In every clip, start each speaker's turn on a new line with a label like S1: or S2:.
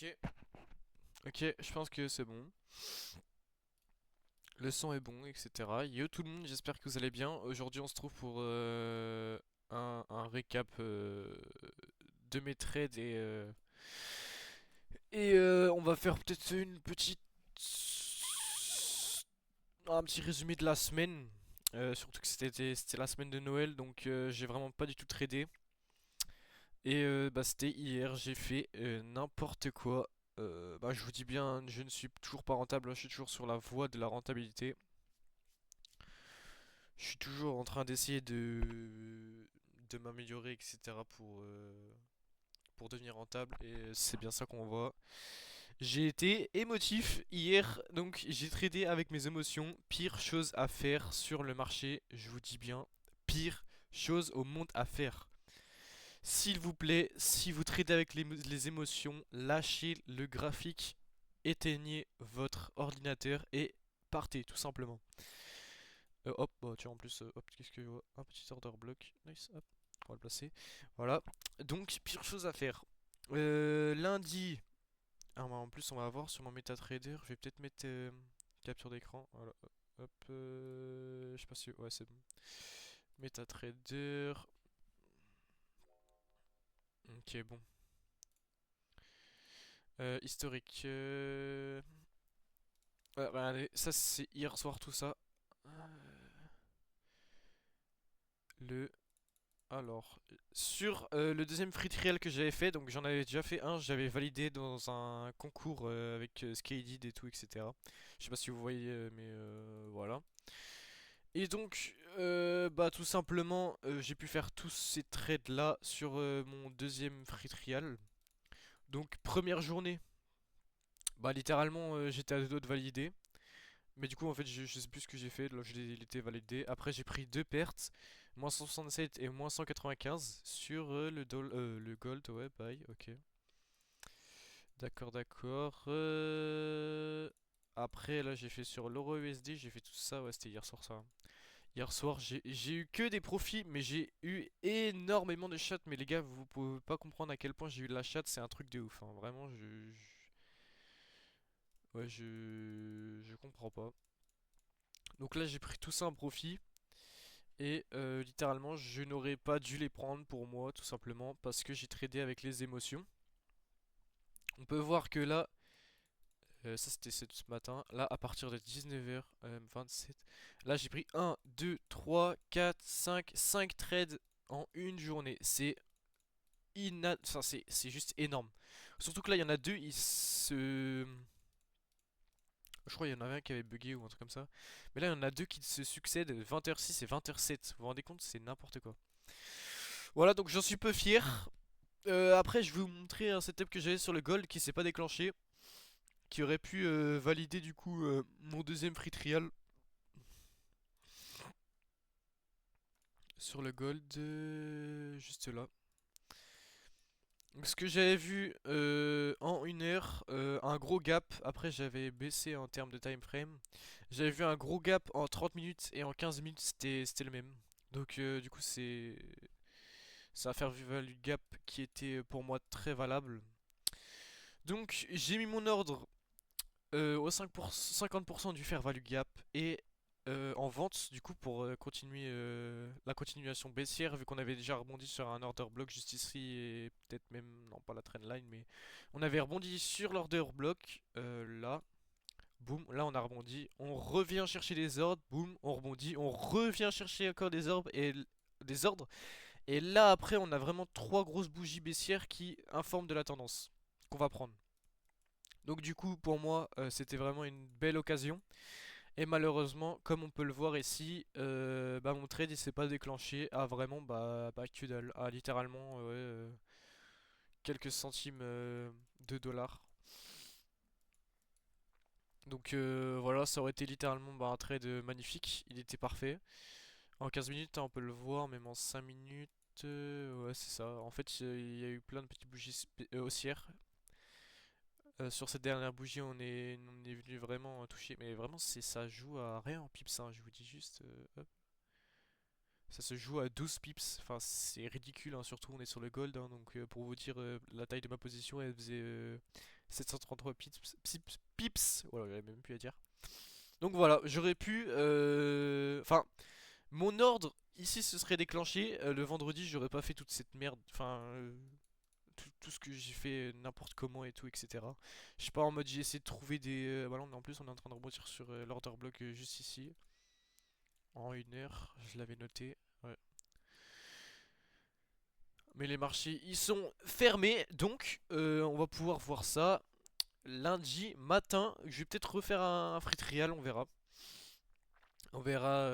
S1: Ok, ok, je pense que c'est bon. Le son est bon, etc. Yo tout le monde, j'espère que vous allez bien. Aujourd'hui, on se trouve pour un récap de mes trades et on va faire peut-être une petite un petit résumé de la semaine. Surtout que c'était la semaine de Noël, donc j'ai vraiment pas du tout tradé. Et bah c'était hier, j'ai fait n'importe quoi. Bah je vous dis bien, je ne suis toujours pas rentable, hein, je suis toujours sur la voie de la rentabilité. Je suis toujours en train d'essayer de m'améliorer, etc. Pour devenir rentable et c'est bien ça qu'on voit. J'ai été émotif hier, donc j'ai tradé avec mes émotions. Pire chose à faire sur le marché, je vous dis bien, pire chose au monde à faire. S'il vous plaît, si vous tradez avec les émotions, lâchez le graphique, éteignez votre ordinateur et partez tout simplement. Hop, bah tiens en plus, hop, qu'est-ce que je vois? Un petit order block, nice, hop, on va le placer. Voilà, donc pire chose à faire. Lundi, ah, bah, en plus on va voir sur mon MetaTrader, je vais peut-être mettre capture d'écran, voilà, hop, je sais pas si, ouais c'est bon. MetaTrader, ok bon. Historique, ouais, regardez, ça c'est hier soir tout ça. Euh, Le Alors, sur le deuxième free trial que j'avais fait, donc j'en avais déjà fait un, j'avais validé dans un concours avec Skaded et tout, etc. Je sais pas si vous voyez, mais voilà. Et donc, bah tout simplement, j'ai pu faire tous ces trades là sur mon deuxième free trial. Donc première journée, bah littéralement j'étais à deux doigts de valider. Mais du coup, en fait, je sais plus ce que j'ai fait. Là, il était validé. Après, j'ai pris deux pertes, moins 167 et moins 195 sur le gold. Ouais, bye, ok. D'accord, d'accord. Après, là, j'ai fait sur l'euro USD, j'ai fait tout ça. Ouais, c'était hier soir, ça. Hier soir, j'ai eu que des profits, mais j'ai eu énormément de chats. Mais les gars, vous pouvez pas comprendre à quel point j'ai eu de la chatte. C'est un truc de ouf, hein. Vraiment, ouais, je comprends pas. Donc là, j'ai pris tout ça en profit. Et littéralement, je n'aurais pas dû les prendre pour moi, tout simplement, parce que j'ai tradé avec les émotions. On peut voir que là, ça c'était ce matin, là à partir de 19h27, là j'ai pris un 2 3 4 5 trades en une journée. Enfin, c'est juste énorme. Surtout que là, il y en a deux, ils se... Je crois qu'il y en avait un qui avait bugué ou un truc comme ça. Mais là, il y en a deux qui se succèdent, 20h06 et 20h07. Vous vous rendez compte, c'est n'importe quoi. Voilà, donc j'en suis peu fier. Après, je vais vous montrer un setup que j'avais sur le gold qui s'est pas déclenché, qui aurait pu valider du coup mon deuxième free trial sur le gold, juste là. Donc, ce que j'avais vu en une heure, un gros gap. Après, j'avais baissé en termes de time frame. J'avais vu un gros gap en 30 minutes et en 15 minutes, c'était le même. Donc, du coup, ça va faire du value gap qui était pour moi très valable. Donc, j'ai mis mon ordre au 50% du fair value gap et en vente du coup pour continuer la continuation baissière vu qu'on avait déjà rebondi sur un order block juste ici et peut-être même, non pas la trendline mais on avait rebondi sur l'order block là, boum, là on a rebondi, on revient chercher des ordres, boum, on rebondit, on revient chercher encore des ordres et là après on a vraiment trois grosses bougies baissières qui informent de la tendance qu'on va prendre. Donc du coup, pour moi, c'était vraiment une belle occasion. Et malheureusement, comme on peut le voir ici, bah, mon trade il s'est pas déclenché à vraiment bah que dalle, à littéralement ouais, quelques centimes de dollars. Donc voilà, ça aurait été littéralement bah, un trade magnifique, il était parfait. En 15 minutes, hein, on peut le voir, même en 5 minutes, ouais c'est ça. En fait, il y a eu plein de petites bougies haussières. Sur cette dernière bougie, on est venu vraiment toucher. Mais vraiment, ça joue à rien en pips, hein, je vous dis juste. Hop. Ça se joue à 12 pips. Enfin, c'est ridicule, hein, surtout on est sur le gold. Hein, donc, pour vous dire, la taille de ma position, elle faisait 733 pips, voilà, j'avais même plus à dire. Donc voilà, j'aurais pu... Enfin, mon ordre ici se serait déclenché. Le vendredi, j'aurais pas fait toute cette merde. Enfin, tout ce que j'ai fait n'importe comment et tout, etc. Je sais pas, en mode j'ai essayé de trouver des... voilà, en plus on est en train de rebondir sur l'order block juste ici. En 1 heure, je l'avais noté. Ouais. Mais les marchés, ils sont fermés, donc on va pouvoir voir ça lundi matin. Je vais peut-être refaire un free trial, on verra. On verra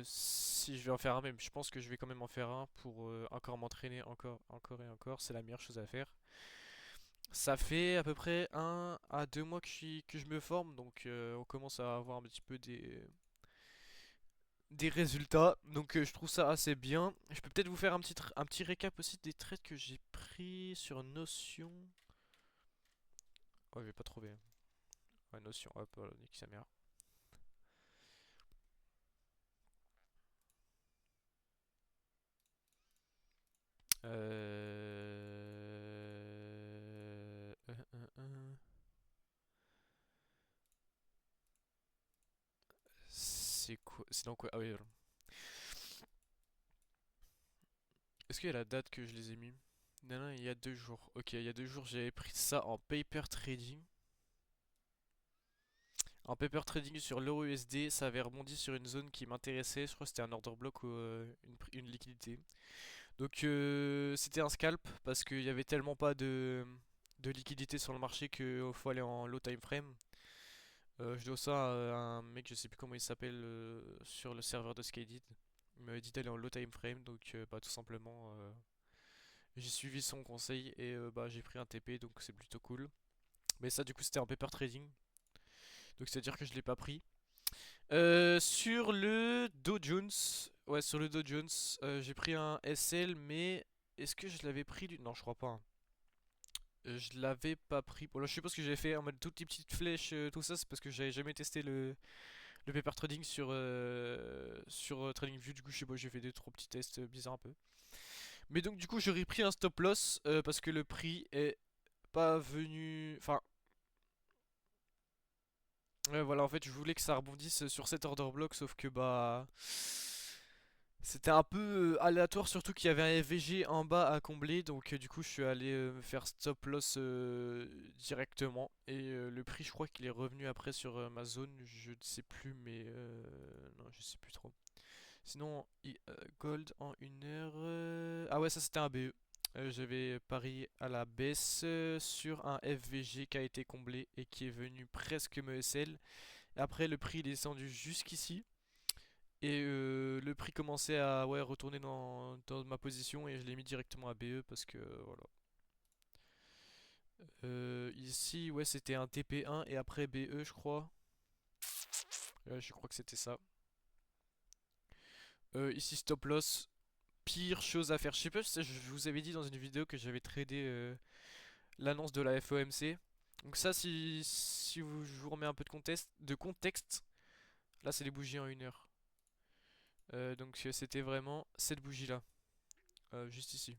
S1: si je vais en faire un, même je pense que je vais quand même en faire un pour encore m'entraîner encore et encore. C'est la meilleure chose à faire. Ça fait à peu près 1 à 2 mois que je me forme, donc on commence à avoir un petit peu des résultats. Donc je trouve ça assez bien. Je peux peut-être vous faire un petit récap aussi des trades que j'ai pris sur Notion. Oh, je vais pas trouver. Ouais, Notion, hop, voilà, nique sa mère. C'est quoi? C'est dans quoi? Ah oui, voilà. Est-ce qu'il y a la date que je les ai mis? Non, non, il y a 2 jours. Ok, il y a 2 jours, j'avais pris ça en paper trading. En paper trading sur l'euro USD, ça avait rebondi sur une zone qui m'intéressait. Je crois que c'était un order block ou une liquidité. Donc c'était un scalp parce qu'il y avait tellement pas de liquidité sur le marché qu'il faut aller en low time frame. Je dois ça à un mec, je sais plus comment il s'appelle, sur le serveur de Skydid. Il m'avait dit d'aller en low time frame, donc bah, tout simplement j'ai suivi son conseil et bah, j'ai pris un TP, donc c'est plutôt cool. Mais ça du coup c'était en paper trading, donc c'est à dire que je l'ai pas pris. Sur le Dow Jones, ouais, sur le Dow Jones, j'ai pris un SL, mais est-ce que je l'avais pris Non, je crois pas, hein. Je l'avais pas pris. Bon, là, je sais pas ce que j'avais fait en mode toutes les petites flèches, tout ça, c'est parce que j'avais jamais testé le paper trading sur TradingView. Du coup, je sais pas, j'ai fait des trop petits tests bizarres un peu. Mais donc, du coup, j'aurais pris un stop loss parce que le prix est pas venu. Enfin, ouais, voilà, en fait, je voulais que ça rebondisse sur cet order block, sauf que bah. C'était un peu aléatoire, surtout qu'il y avait un FVG en bas à combler, donc du coup je suis allé me faire stop loss directement. Et le prix, je crois qu'il est revenu après sur ma zone, je ne sais plus, mais non, je sais plus trop. Sinon, gold en 1 heure. Ah ouais, ça c'était un BE. J'avais parié à la baisse sur un FVG qui a été comblé et qui est venu presque me SL. Et après, le prix est descendu jusqu'ici. Et le prix commençait à ouais, retourner dans ma position et je l'ai mis directement à BE parce que voilà. Ici, ouais, c'était un TP1 et après BE, je crois. Je crois que c'était ça. Ici, stop loss. Pire chose à faire. Je sais pas si je vous avais dit dans une vidéo que j'avais tradé l'annonce de la FOMC. Donc ça, si je vous remets un peu de contexte, là c'est les bougies en 1 heure. Donc c'était vraiment cette bougie là, juste ici.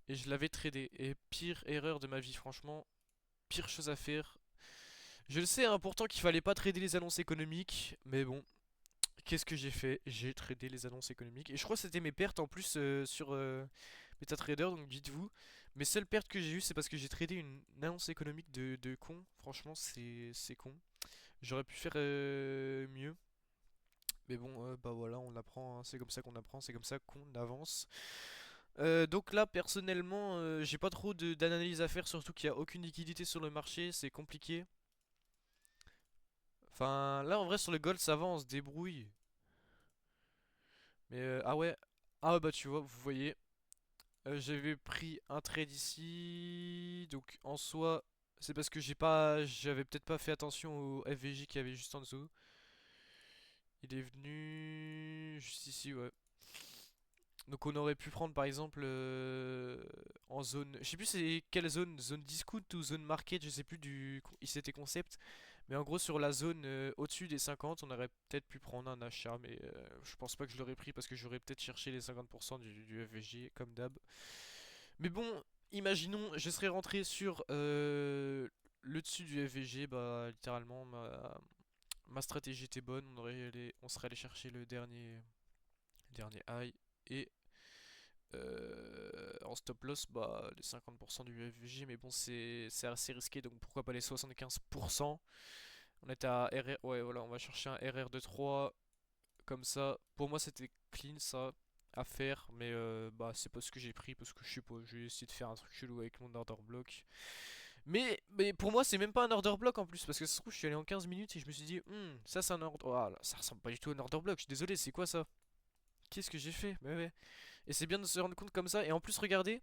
S1: Et je l'avais tradé. Et pire erreur de ma vie, franchement. Pire chose à faire. Je le sais, hein, pourtant qu'il fallait pas trader les annonces économiques. Mais bon, qu'est-ce que j'ai fait? J'ai tradé les annonces économiques. Et je crois que c'était mes pertes en plus sur MetaTrader. Donc dites-vous, mes seules pertes que j'ai eues, c'est parce que j'ai tradé une annonce économique de con. Franchement, c'est con. J'aurais pu faire mieux. Mais bon, bah voilà, on apprend, hein. C'est comme ça qu'on apprend, c'est comme ça qu'on avance. Donc là, personnellement, j'ai pas trop d'analyse à faire, surtout qu'il n'y a aucune liquidité sur le marché, c'est compliqué. Enfin, là, en vrai, sur le gold, ça va, on se débrouille. Mais ah ouais, ah ouais, bah tu vois, vous voyez, j'avais pris un trade ici, donc en soi, c'est parce que j'avais peut-être pas fait attention au FVJ qui avait juste en dessous. Il est venu juste ici, ouais. Donc on aurait pu prendre par exemple en zone, je sais plus c'est quelle zone, zone discount ou zone market, je sais plus du ICT concept, mais en gros sur la zone au-dessus des 50, on aurait peut-être pu prendre un achat, mais je pense pas que je l'aurais pris parce que j'aurais peut-être cherché les 50% du FVG comme d'hab. Mais bon, imaginons, je serais rentré sur le dessus du FVG, bah littéralement ma stratégie était bonne, on serait allé chercher le dernier high et en stop loss, bah les 50% du FVG, mais bon c'est assez risqué, donc pourquoi pas les 75%. On était à RR, ouais voilà, on va chercher un RR de 3 comme ça. Pour moi c'était clean ça à faire, mais bah c'est pas ce que j'ai pris parce que je sais pas, j'ai essayé de faire un truc chelou avec mon order block. Mais pour moi c'est même pas un order block en plus, parce que ça se trouve je suis allé en 15 minutes et je me suis dit ça c'est un order... Oh, ça ressemble pas du tout à un order block, je suis désolé, c'est quoi ça? Qu'est-ce que j'ai fait? Mais ouais. Et c'est bien de se rendre compte comme ça, et en plus regardez,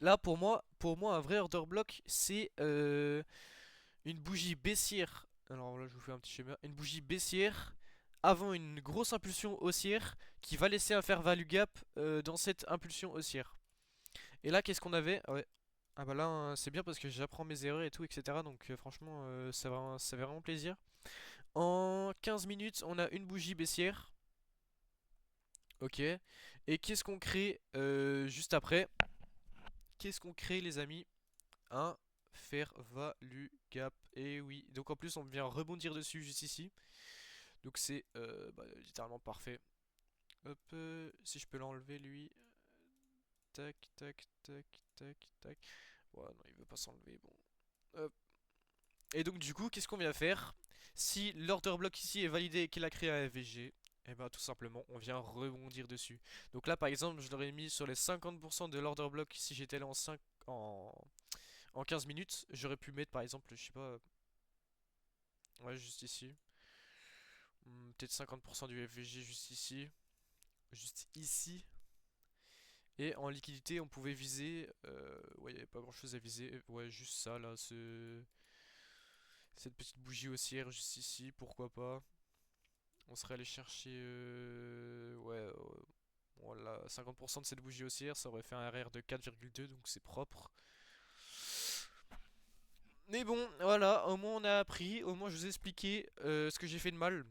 S1: là pour moi un vrai order block c'est une bougie baissière. Alors là je vous fais un petit schéma, une bougie baissière avant une grosse impulsion haussière qui va laisser un fair value gap dans cette impulsion haussière. Et là qu'est-ce qu'on avait? Ah ouais. Ah bah là c'est bien parce que j'apprends mes erreurs et tout etc. Donc franchement ça fait vraiment plaisir. En 15 minutes on a une bougie baissière. Ok. Et qu'est-ce qu'on crée juste après? Qu'est-ce qu'on crée les amis? Un fair value gap. Et oui. Donc en plus on vient rebondir dessus juste ici. Donc c'est bah, littéralement parfait. Hop, si je peux l'enlever lui. Tac, tac, tac, tac, tac. Ouais, non, il veut pas s'enlever. Bon. Hop. Et donc du coup, qu'est-ce qu'on vient faire? Si l'order block ici est validé et qu'il a créé un FVG, et ben tout simplement, on vient rebondir dessus. Donc là, par exemple, je l'aurais mis sur les 50% de l'order block si j'étais là en 15 minutes. J'aurais pu mettre par exemple, je sais pas, ouais, juste ici. Peut-être 50% du FVG juste ici. Juste ici. Et en liquidité, on pouvait viser. Ouais, il n'y avait pas grand chose à viser. Ouais, juste ça là. Cette petite bougie haussière juste ici, pourquoi pas. On serait allé chercher. Ouais, voilà, 50% de cette bougie haussière, ça aurait fait un RR de 4,2, donc c'est propre. Mais bon, voilà, au moins on a appris, au moins je vous ai expliqué ce que j'ai fait de mal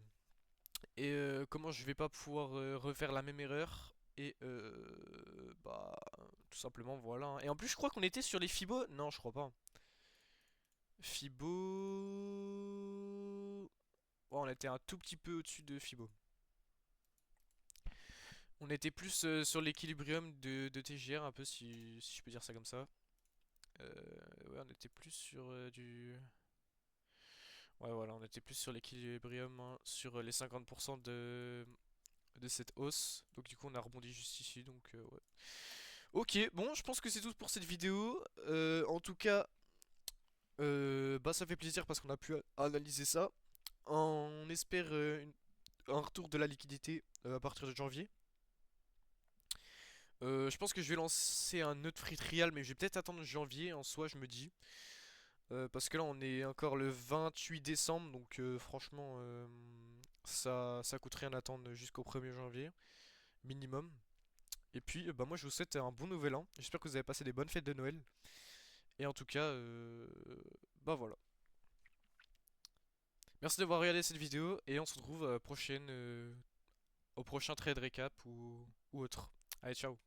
S1: et comment je vais pas pouvoir refaire la même erreur. Et bah, tout simplement, voilà, hein. Et en plus, je crois qu'on était sur les Fibo. Non, je crois pas. Fibo. Ouais, on était un tout petit peu au-dessus de Fibo. On était plus sur l'équilibrium de TGR, un peu, si je peux dire ça comme ça. Ouais, on était plus sur du. Ouais, voilà, on était plus sur l'équilibrium, hein, sur les 50% de cette hausse. Donc, du coup, on a rebondi juste ici. Donc, ouais. Ok, bon, je pense que c'est tout pour cette vidéo. En tout cas, bah, ça fait plaisir parce qu'on a pu analyser ça. On espère un retour de la liquidité à partir de janvier. Je pense que je vais lancer un autre free trial, mais je vais peut-être attendre janvier en soi, je me dis. Parce que là, on est encore le 28 décembre, donc franchement, ça coûte rien d'attendre jusqu'au 1er janvier, minimum. Et puis, bah, moi, je vous souhaite un bon nouvel an. J'espère que vous avez passé des bonnes fêtes de Noël. Et en tout cas, bah voilà. Merci d'avoir regardé cette vidéo, et on se retrouve au prochain trade recap ou autre. Allez, ciao!